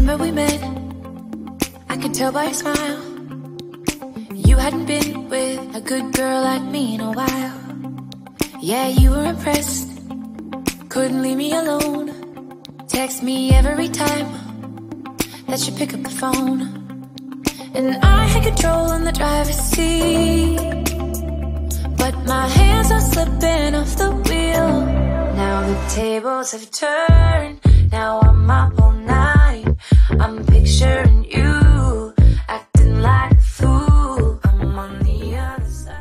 Remember we met, I could tell by your smile. You hadn't been with a good girl like me in a while. Yeah, you were impressed, couldn't leave me alone. Text me every time that you pick up the phone. And I had control in the driver's seat, but my hands are slipping off the wheel. Now the tables have turned, now I'm up all night. I'm picturing you, acting like a fool. I'm on the other side.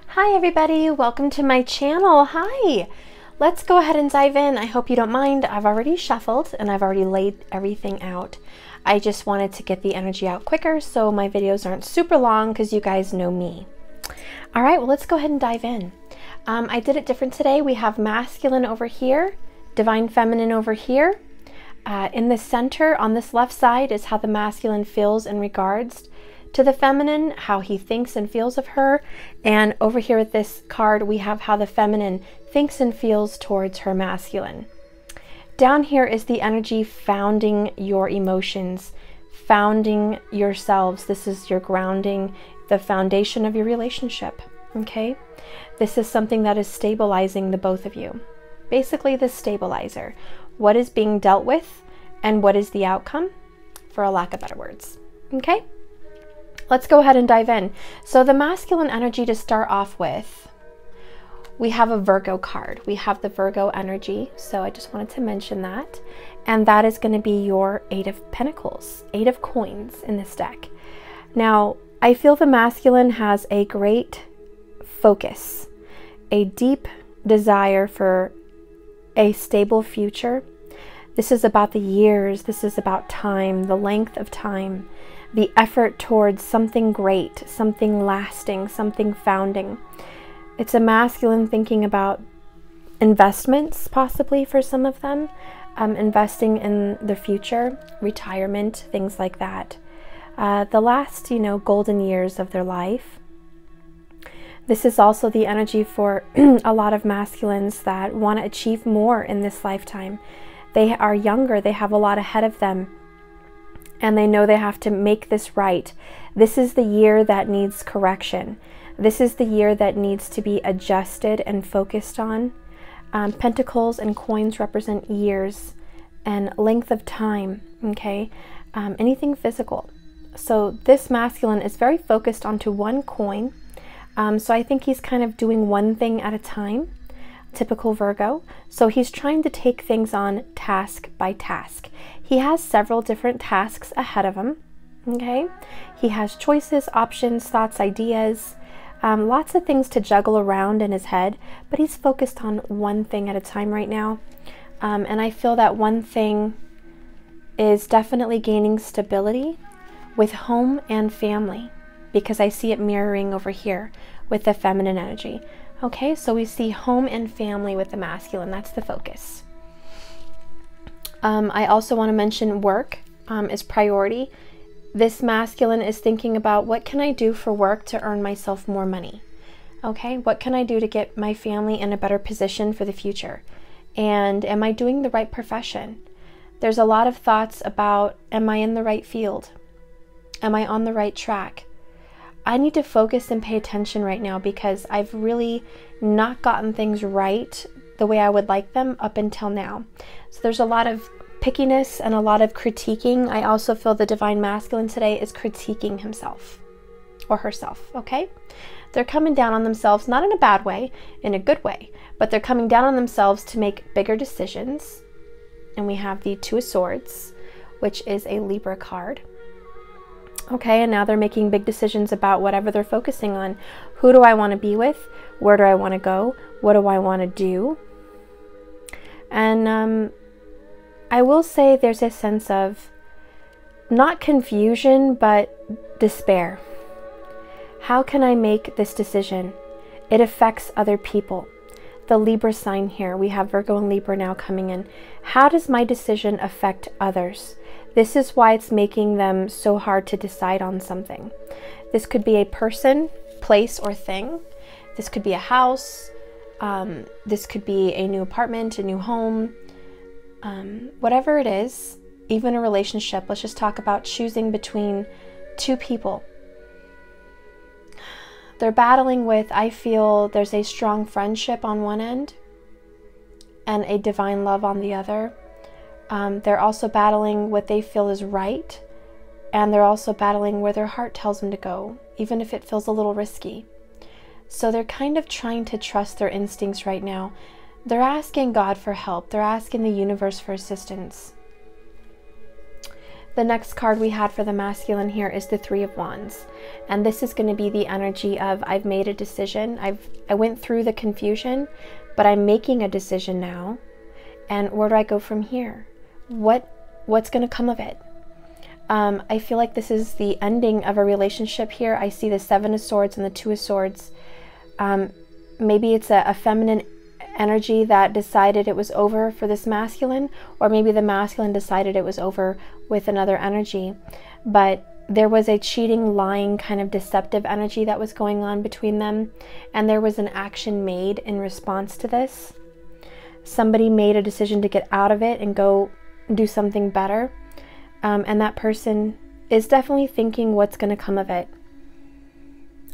Hi everybody, welcome to my channel. Hi! Let's go ahead and dive in. I hope you don't mind. I've already shuffled and I've already laid everything out. I just wanted to get the energy out quicker so my videos aren't super long because you guys know me. All right, well, let's go ahead and dive in. I did it different today. We have masculine over here, divine feminine over here. In the center on this left side is how the masculine feels in regards to the feminine, how he thinks and feels of her. And over here with this card, we have how the feminine thinks and feels towards her masculine. Down here is the energy founding your emotions, founding yourselves. This is your grounding, the foundation of your relationship, okay? This is something that is stabilizing the both of you. Basically the stabilizer. What is being dealt with and what is the outcome, for a lack of better words, okay? Let's go ahead and dive in. So the masculine energy to start off with, we have a Virgo card. We have the Virgo energy, so I just wanted to mention that. And that is going to be your Eight of Pentacles, Eight of Coins in this deck. Now, I feel the masculine has a great focus, a deep desire for a stable future. This is about the years, this is about time, the length of time, the effort towards something great, something lasting, something founding. It's a masculine thinking about investments, possibly for some of them, investing in the future, retirement, things like that. The last, golden years of their life. This is also the energy for a lot of masculines that want to achieve more in this lifetime. They are younger, they have a lot ahead of them, and they know they have to make this right. This is the year that needs correction. This is the year that needs to be adjusted and focused on. Pentacles and coins represent years and length of time, okay? Anything physical. So this masculine is very focused onto one coin. So I think he's kind of doing one thing at a time, typical Virgo. So he's trying to take things on task by task. He has several different tasks ahead of him, okay? He has choices, options, thoughts, ideas, lots of things to juggle around in his head, but he's focused on one thing at a time right now. And I feel that one thing is definitely gaining stability with home and family, because I see it mirroring over here with the feminine energy. Okay, so we see home and family with the masculine. That's the focus. I also want to mention work is priority. This masculine is thinking about, what can I do for work to earn myself more money? Okay, what can I do to get my family in a better position for the future? And am I doing the right profession? There's a lot of thoughts about, am I in the right field? Am I on the right track? I need to focus and pay attention right now because I've really not gotten things right the way I would like them up until now. So there's a lot of pickiness and a lot of critiquing. I also feel the divine masculine today is critiquing himself or herself, okay? They're coming down on themselves, not in a bad way, in a good way, but they're coming down on themselves to make bigger decisions. And we have the Two of Swords, which is a Libra card. Okay, and now they're making big decisions about whatever they're focusing on. Who do I want to be with? Where do I want to go? What do I want to do? And I will say there's a sense of not confusion, but despair. How can I make this decision? It affects other people. The Libra sign here, we have Virgo and Libra now coming in. How does my decision affect others? This is why it's making them so hard to decide on something. This could be a person, place, or thing. This could be a house. This could be a new apartment, a new home. Whatever it is, even a relationship, let's just talk about choosing between two people. They're battling with, I feel there's a strong friendship on one end and a divine love on the other. They're also battling what they feel is right, and they're also battling where their heart tells them to go, even if it feels a little risky. So they're kind of trying to trust their instincts right now. They're asking God for help. They're asking the universe for assistance. The next card we had for the masculine here is the Three of Wands. And this is going to be the energy of, I've made a decision. I went through the confusion, but I'm making a decision now. And where do I go from here? What's going to come of it? I feel like this is the ending of a relationship here. I see the Seven of Swords and the Two of Swords. Maybe it's a feminine energy that decided it was over for this masculine, or maybe the masculine decided it was over with another energy. But there was a cheating, lying, kind of deceptive energy that was going on between them, and there was an action made in response to this. Somebody made a decision to get out of it and go do something better, and that person is definitely thinking what's going to come of it.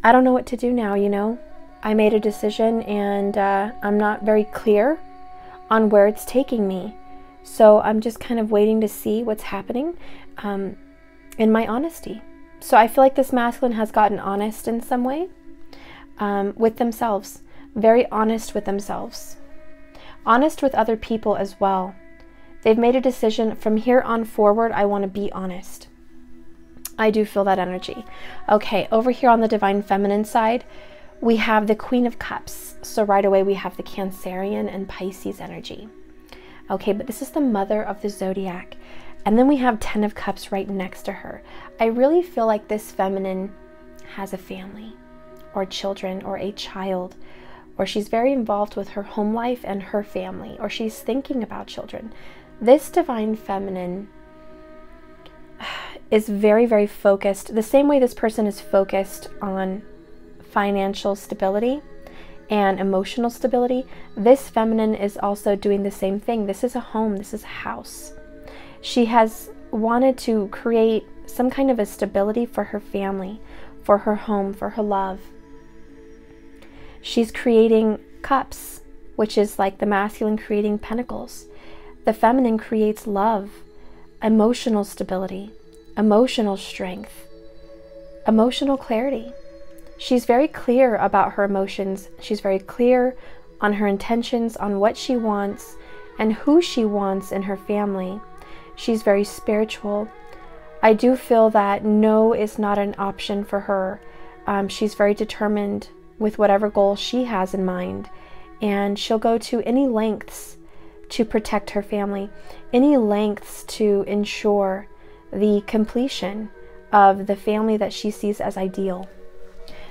I don't know what to do now, you know. I made a decision, and I'm not very clear on where it's taking me. So I'm just kind of waiting to see what's happening in my honesty. So I feel like this masculine has gotten honest in some way with themselves. Very honest with themselves. Honest with other people as well. They've made a decision, from here on forward, I want to be honest. I do feel that energy. Okay, over here on the Divine Feminine side, we have the Queen of Cups. So right away we have the Cancerian and Pisces energy. Okay, but this is the mother of the zodiac. And then we have 10 of Cups right next to her. I really feel like this feminine has a family, or children, or a child, or she's very involved with her home life and her family, or she's thinking about children. This Divine Feminine is very, very focused. The same way this person is focused on financial stability and emotional stability, this feminine is also doing the same thing. This is a home. This is a house. She has wanted to create some kind of a stability for her family, for her home, for her love. She's creating cups, which is like the masculine creating pentacles. The feminine creates love, emotional stability, emotional strength, emotional clarity. She's very clear about her emotions. She's very clear on her intentions, on what she wants and who she wants in her family. She's very spiritual. I do feel that no is not an option for her. She's very determined with whatever goal she has in mind, and she'll go to any lengths to protect her family, any lengths to ensure the completion of the family that she sees as ideal.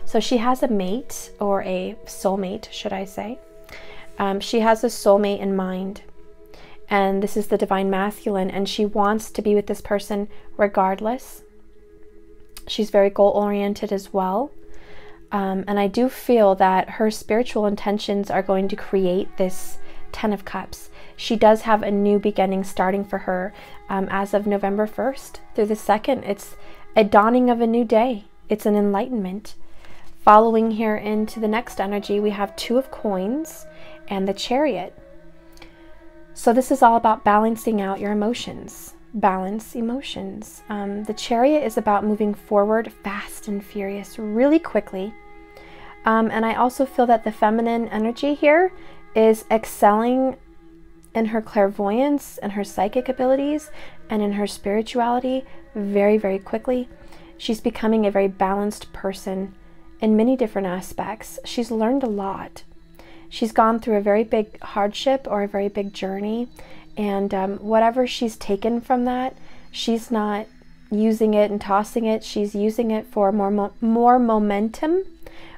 So she has a mate, or a soulmate, should I say. She has a soulmate in mind, and this is the Divine Masculine, and she wants to be with this person regardless. She's very goal-oriented as well. And I do feel that her spiritual intentions are going to create this 10 of Cups. She does have a new beginning starting for her as of November 1st through the 2nd. It's a dawning of a new day. It's an enlightenment. Following here into the next energy, we have 2 of Coins and the Chariot. So this is all about balancing out your emotions. Balance emotions. The Chariot is about moving forward fast and furious, really quickly. And I also feel that the feminine energy here is excelling in her clairvoyance and her psychic abilities and in her spirituality very, very quickly. She's becoming a very balanced person in many different aspects. She's learned a lot. She's gone through a very big hardship or a very big journey, and whatever she's taken from that, she's not using it and tossing it. She's using it for more momentum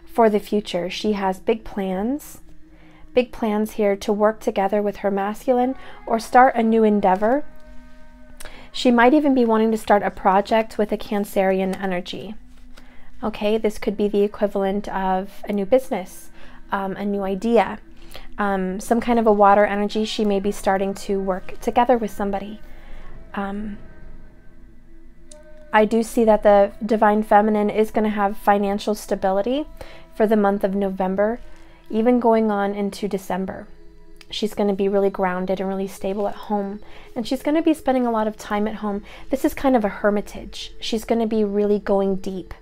for the future. She has big plans here to work together with her masculine or start a new endeavor. She might even be wanting to start a project with a Cancerian energy. Okay, this could be the equivalent of a new business, a new idea. Some kind of a water energy. She may be starting to work together with somebody. I do see that the Divine Feminine is going to have financial stability for the month of November, even going on into December. She's going to be really grounded and really stable at home. And she's going to be spending a lot of time at home. This is kind of a hermitage. She's going to be really going deep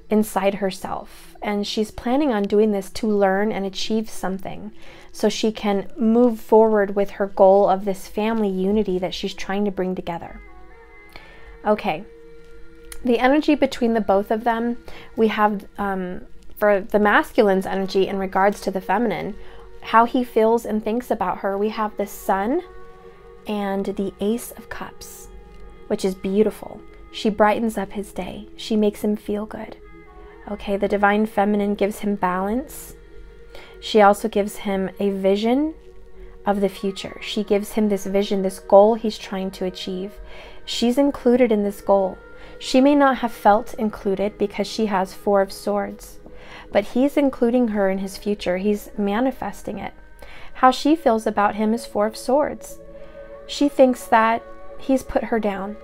inside herself. And she's planning on doing this to learn and achieve something so she can move forward with her goal of this family unity that she's trying to bring together. Okay. The energy between the both of them, we have for the masculine's energy in regards to the feminine, how he feels and thinks about her, we have the Sun and the Ace of Cups, which is beautiful. She brightens up his day. She makes him feel good. Okay, the Divine Feminine gives him balance. She also gives him a vision of the future. She gives him this vision, this goal he's trying to achieve. She's included in this goal. She may not have felt included because she has 4 of Swords, but he's including her in his future. He's manifesting it. How she feels about him is 4 of Swords. She thinks that he's put her down.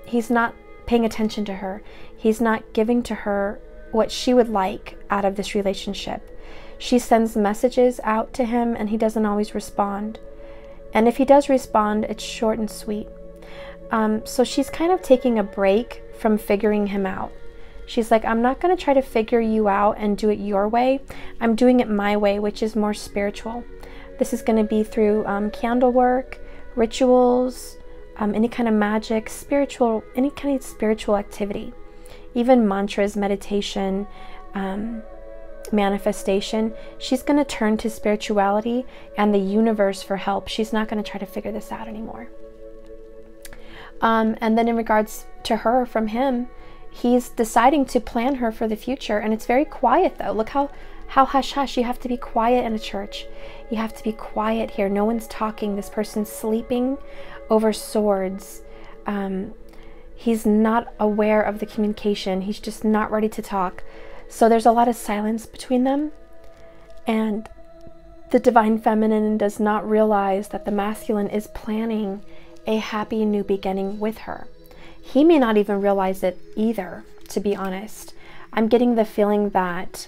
He's not paying attention to her. He's not giving to her what she would like out of this relationship. She sends messages out to him and he doesn't always respond. And if he does respond, it's short and sweet. So she's kind of taking a break from figuring him out. She's like, I'm not going to try to figure you out and do it your way. I'm doing it my way, which is more spiritual. This is going to be through candle work, rituals, any kind of magic, spiritual, any kind of spiritual activity, even mantras, meditation, manifestation. She's going to turn to spirituality and the universe for help. She's not going to try to figure this out anymore. And then in regards to her from him, he's deciding to plan her for the future. And it's very quiet though. Look how hush-hush. You have to be quiet in a church. You have to be quiet here. No one's talking. This person's sleeping over swords. He's not aware of the communication. He's just not ready to talk. So there's a lot of silence between them. And the Divine Feminine does not realize that the masculine is planning a happy new beginning with her. He may not even realize it either, to be honest. I'm getting the feeling that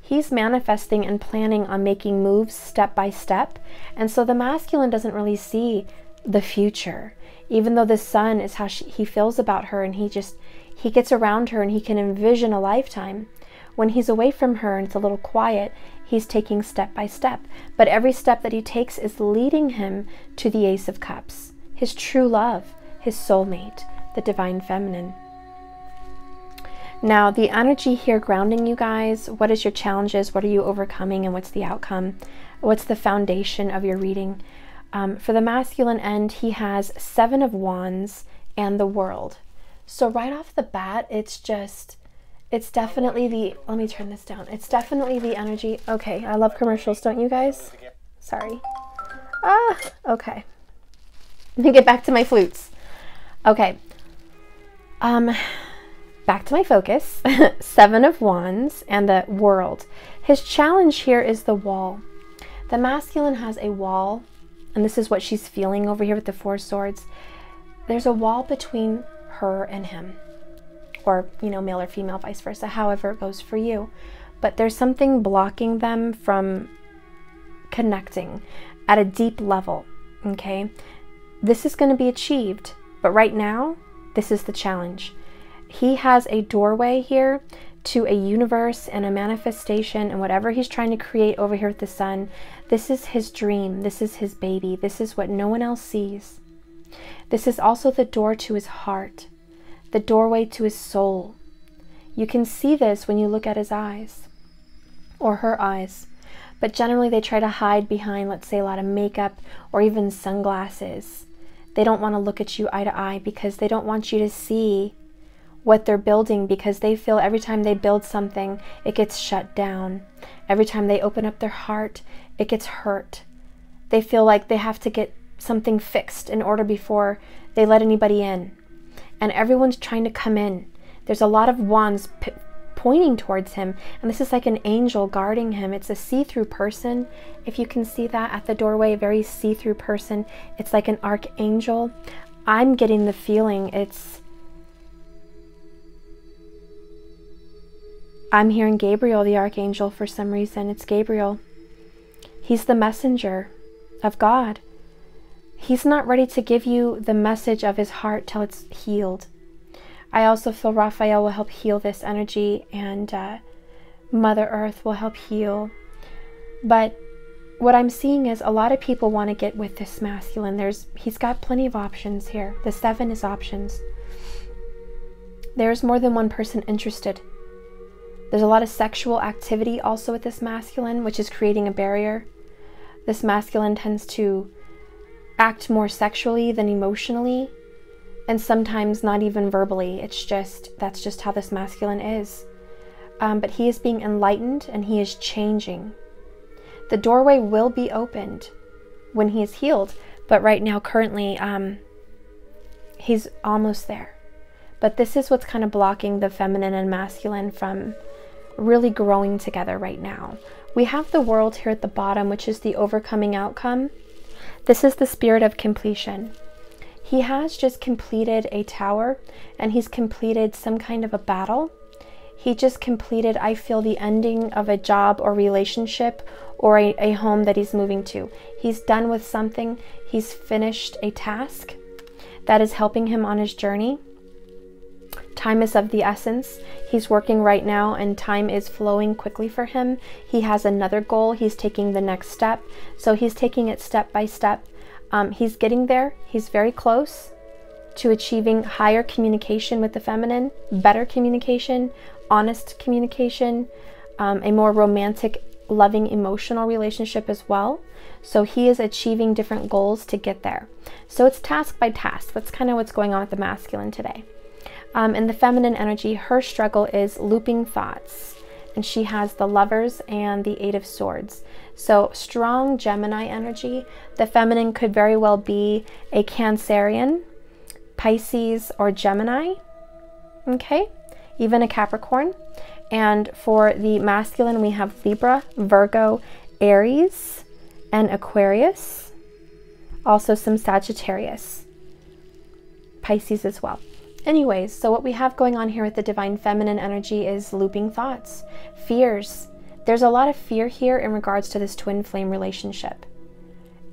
he's manifesting and planning on making moves step by step. And so the masculine doesn't really see the future, even though the Sun is how he feels about her, and he gets around her and he can envision a lifetime. When he's away from her and it's a little quiet, he's taking step by step. But every step that he takes is leading him to the Ace of Cups, his true love, his soulmate, the Divine Feminine. Now, the energy here grounding you guys, what is your challenges? What are you overcoming? And what's the outcome? What's the foundation of your reading? For the masculine end, he has 7 of Wands and the World. So right off the bat, it's definitely the, let me turn this down. It's definitely the energy. Okay, I love commercials, don't you guys? Sorry. Okay. Let me get back to my flutes. Okay. Back to my focus. 7 of Wands and the World. His challenge here is the wall. The masculine has a wall, and this is what she's feeling over here with the 4 swords. There's a wall between her and him, or, you know, male or female, vice versa, however it goes for you. But there's something blocking them from connecting at a deep level, okay? This is going to be achieved, but right now, this is the challenge. He has a doorway here to a universe and a manifestation, and whatever he's trying to create over here with the Sun, this is his dream, this is his baby, this is what no one else sees. This is also the door to his heart, the doorway to his soul. You can see this when you look at his eyes, or her eyes, but generally they try to hide behind, let's say, a lot of makeup or even sunglasses. They don't want to look at you eye to eye because they don't want you to see what they're building, because they feel every time they build something, it gets shut down. Every time they open up their heart, it gets hurt. They feel like they have to get something fixed in order before they let anybody in. And everyone's trying to come in. There's a lot of wands pointing towards him, and this is like an angel guarding him. It's a see-through person, if you can see that at the doorway, a very see-through person. It's like an archangel. I'm getting the feeling I'm hearing Gabriel, the archangel, for some reason. It's Gabriel. He's the messenger of God. He's not ready to give you the message of his heart till it's healed. I also feel Raphael will help heal this energy, and Mother Earth will help heal. But what I'm seeing is a lot of people want to get with this masculine. He's got plenty of options here. The 7 is options. There's more than one person interested. There's a lot of sexual activity also with this masculine, which is creating a barrier. This masculine tends to act more sexually than emotionally, and sometimes not even verbally. That's just how this masculine is. But he is being enlightened, and he is changing. The doorway will be opened when he is healed, but right now, currently, he's almost there. But this is what's kind of blocking the feminine and masculine from really growing together right now. We have the world here at the bottom, which is the overcoming outcome. This is the spirit of completion. He has just completed a tower, and he's completed some kind of a battle. He just completed, I feel, the ending of a job or relationship or a home that he's moving to. He's done with something. He's finished a task that is helping him on his journey. Time is of the essence. He's working right now, and time is flowing quickly for him. He has another goal. He's taking the next step. So he's taking it step by step. He's getting there. He's very close to achieving higher communication with the feminine, better communication, honest communication, a more romantic, loving, emotional relationship as well. So he is achieving different goals to get there. So it's task by task. That's kind of what's going on with the masculine today. In the feminine energy, her struggle is looping thoughts, and she has the Lovers and the 8 of Swords. So strong Gemini energy. The feminine could very well be a Cancerian, Pisces, or Gemini. Okay, even a Capricorn. And for the masculine, we have Libra, Virgo, Aries, and Aquarius. Also some Sagittarius, Pisces as well. Anyways, so what we have going on here with the divine feminine energy is looping thoughts, fears. There's a lot of fear here in regards to this twin flame relationship.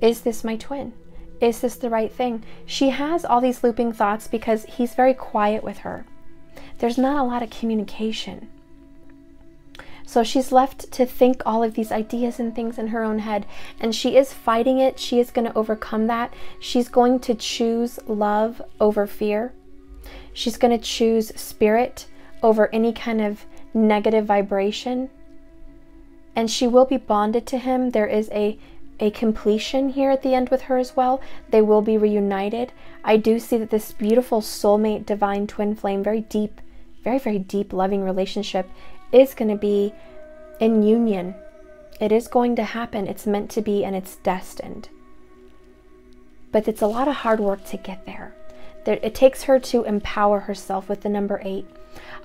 Is this my twin? Is this the right thing? She has all these looping thoughts because he's very quiet with her. There's not a lot of communication. So she's left to think all of these ideas and things in her own head, and she is fighting it. She is going to overcome that. She's going to choose love over fear. She's going to choose spirit over any kind of negative vibration. And she will be bonded to him. There is a completion here at the end with her as well. They will be reunited. I do see that this beautiful soulmate, divine twin flame, very deep, very, very deep loving relationship is going to be in union. It is going to happen. It's meant to be, and it's destined. But it's a lot of hard work to get there. It takes her to empower herself with the number 8.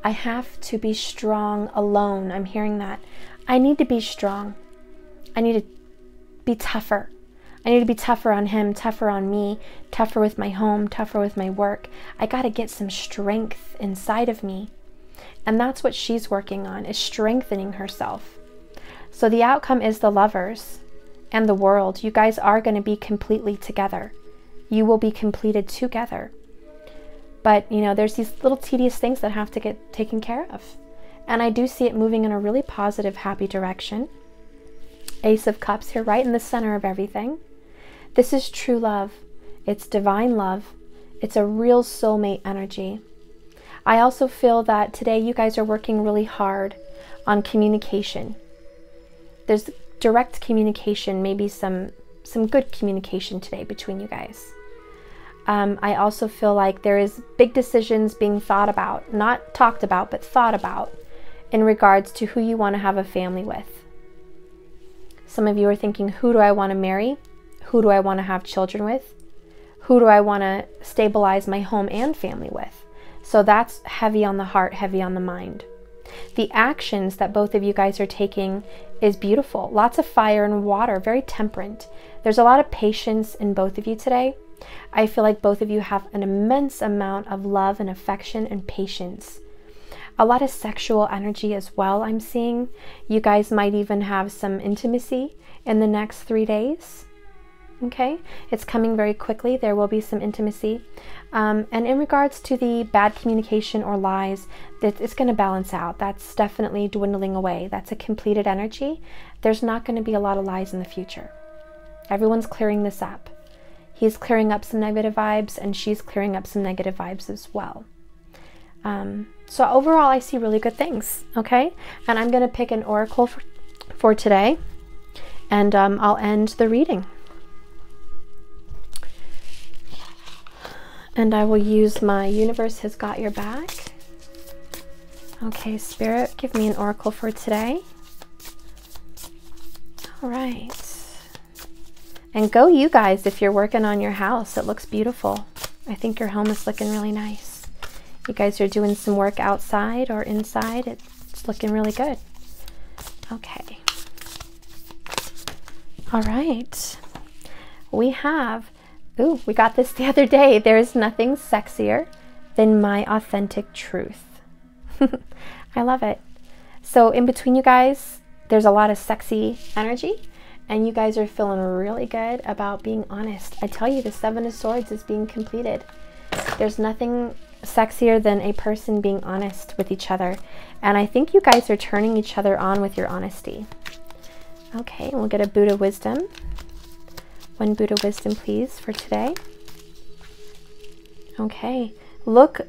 I have to be strong alone. I'm hearing that. I need to be strong. I need to be tougher. I need to be tougher on him, tougher on me, tougher with my home, tougher with my work. I got to get some strength inside of me. And that's what she's working on, is strengthening herself. So the outcome is the Lovers and the world. You guys are going to be completely together. You will be completed together. But, you know, there's these little tedious things that have to get taken care of. And I do see it moving in a really positive, happy direction. Ace of Cups here, right in the center of everything. This is true love. It's divine love. It's a real soulmate energy. I also feel that today you guys are working really hard on communication. There's direct communication, maybe some good communication today between you guys. I also feel like there is big decisions being thought about, not talked about, but thought about in regards to who you want to have a family with. Some of you are thinking, who do I want to marry? Who do I want to have children with? Who do I want to stabilize my home and family with? So that's heavy on the heart, heavy on the mind. The actions that both of you guys are taking is beautiful. Lots of fire and water, very temperate. There's a lot of patience in both of you today. I feel like both of you have an immense amount of love and affection and patience. A lot of sexual energy as well, I'm seeing. You guys might even have some intimacy in the next 3 days. Okay, it's coming very quickly. There will be some intimacy. And in regards to the bad communication or lies, it's going to balance out. That's definitely dwindling away. That's a completed energy. There's not going to be a lot of lies in the future. Everyone's clearing this up. He's clearing up some negative vibes, and she's clearing up some negative vibes as well. So overall, I see really good things, okay? And I'm going to pick an oracle for today, and I'll end the reading. And I will use my Universe Has Got Your Back. Okay, Spirit, give me an oracle for today. All right. And go you guys if you're working on your house. It looks beautiful. I think your home is looking really nice. You guys are doing some work outside or inside. It's looking really good. Okay. All right. We have, ooh, we got this the other day. There is nothing sexier than my authentic truth. I love it. So in between you guys, there's a lot of sexy energy, and you guys are feeling really good about being honest. I tell you, the Seven of Swords is being completed. There's nothing sexier than a person being honest with each other. And I think you guys are turning each other on with your honesty. Okay, we'll get a Buddha wisdom. One Buddha wisdom, please, for today. Okay, look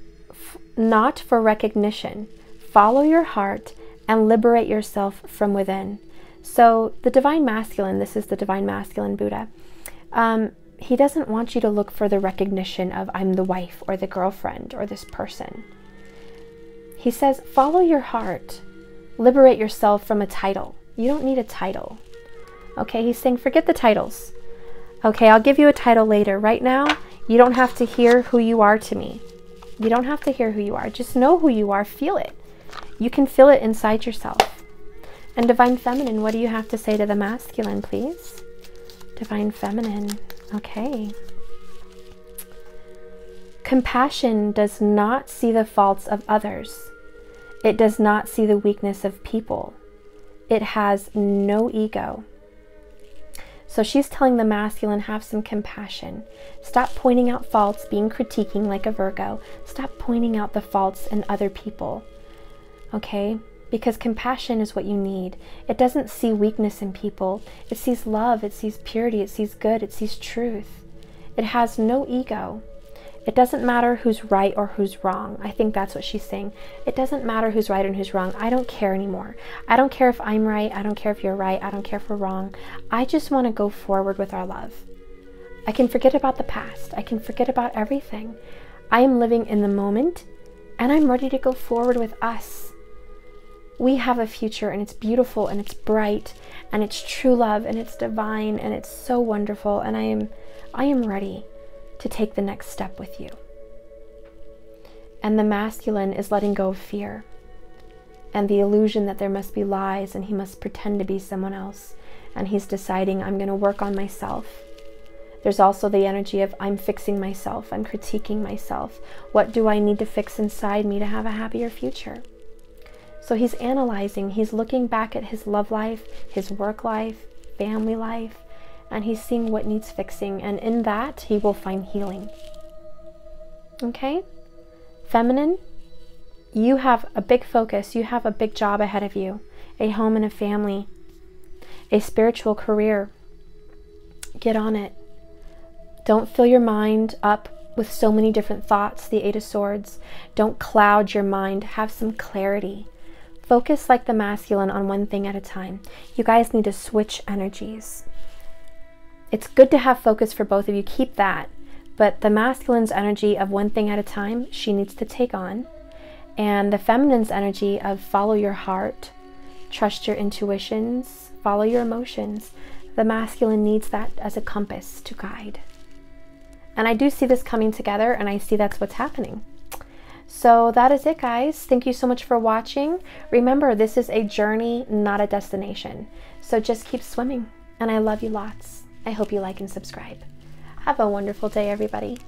not for recognition. Follow your heart and liberate yourself from within. So the Divine Masculine, this is the Divine Masculine Buddha. He doesn't want you to look for the recognition of I'm the wife or the girlfriend or this person. He says, follow your heart. Liberate yourself from a title. You don't need a title. Okay, he's saying forget the titles. Okay, I'll give you a title later. Right now, you don't have to hear who you are to me. You don't have to hear who you are. Just know who you are. Feel it. You can feel it inside yourself. And Divine Feminine, what do you have to say to the masculine, please? Divine Feminine. Okay. Compassion does not see the faults of others. It does not see the weakness of people. It has no ego. So she's telling the masculine, have some compassion. Stop pointing out faults, being critiquing like a Virgo. Stop pointing out the faults in other people. Okay? Because compassion is what you need. It doesn't see weakness in people. It sees love, it sees purity, it sees good, it sees truth. It has no ego. It doesn't matter who's right or who's wrong. I think that's what she's saying. It doesn't matter who's right and who's wrong. I don't care anymore. I don't care if I'm right. I don't care if you're right. I don't care if we're wrong. I just want to go forward with our love. I can forget about the past. I can forget about everything. I am living in the moment, and I'm ready to go forward with us. We have a future, and it's beautiful, and it's bright, and it's true love, and it's divine, and it's so wonderful, and I am ready to take the next step with you. And the masculine is letting go of fear and the illusion that there must be lies and he must pretend to be someone else. And he's deciding, I'm going to work on myself. There's also the energy of I'm fixing myself, I'm critiquing myself. What do I need to fix inside me to have a happier future? So he's analyzing, he's looking back at his love life, his work life, family life, and he's seeing what needs fixing, and in that he will find healing. Okay? Feminine, you have a big focus, you have a big job ahead of you, a home and a family, a spiritual career. Get on it. Don't fill your mind up with so many different thoughts, the Eight of Swords. Don't cloud your mind. Have some clarity. Focus like the masculine on one thing at a time. You guys need to switch energies. It's good to have focus for both of you. Keep that. But the masculine's energy of one thing at a time, she needs to take on. And the feminine's energy of follow your heart, trust your intuitions, follow your emotions. The masculine needs that as a compass to guide. And I do see this coming together, and I see that's what's happening. So that is it, guys. Thank you so much for watching. Remember, this is a journey, not a destination. So just keep swimming. And I love you lots. I hope you like and subscribe. Have a wonderful day, everybody.